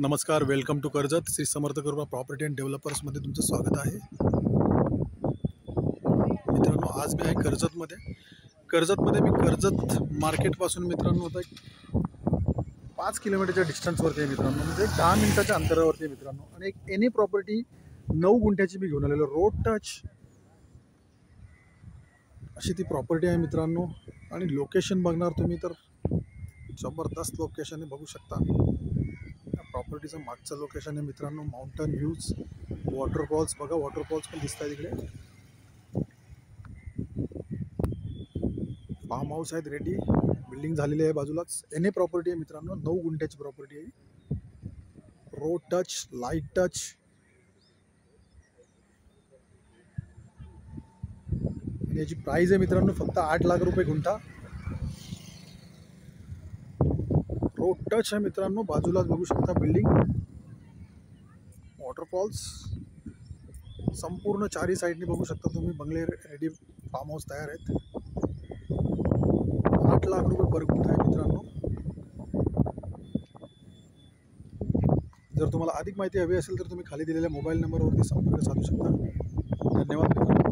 नमस्कार, welcome to Karjat. Shri Samarth कृपा property and डेव्हलपर्समध्ये तुमचं स्वागत आहे. मित्रांनो, आज मी आहे कर्जतमध्ये मी कर्जत मार्केटपासून मित्रांनो आता एक 5 किलोमीटरच्या डिस्टन्सवरती आहे मित्रांनो, म्हणजे 10 मिनिटाच्या अंतरावरती आहे मित्रांनो. आणि एक एनी प्रॉपर्टी 9 गुंठ्याची मी घेऊन आलेलो, रोड टच अशी ती प्रॉपर्टी आहे मित्रांनो. आणि लोकेशन बघणार तुम्ही तर जबरदस्त लोकेशन आहे, बघू शकता. प्रॉपर्टीचं मागचं लोकेशन आहे मित्रांनो. माउंटन व्ह्यूज, वॉटरफॉल्स बघा, वॉटरफॉल्स पण दिसत आहे तिकडे. फार्म हाऊस आहेत रेडी, बिल्डिंग झालेली आहे बाजूलाच. एने प्रॉपर्टी आहे मित्रांनो, 9 गुंठ्याची प्रॉपर्टी आहे. Road touch, light touch. याची प्राइस आहे मित्रांनो फक्त 8 लाख रुपये गुंठा. रोड टच आहे मित्रांनो, बाजूलाच बघू शकता बिल्डिंग, वॉटरफॉल्स संपूर्ण चारही साईडने बघू शकता तुम्ही. बंगले रेडी, फार्म हाऊस तयार आहेत. 8 लाख रुपये पर गुंठा आहे मित्रांनो. जर तुम्हाला अधिक माहिती हवी असेल तर तुम्ही खाली दिलेल्या मोबाईल नंबरवरती संपर्क साधू शकता. धन्यवाद मित्रांनो.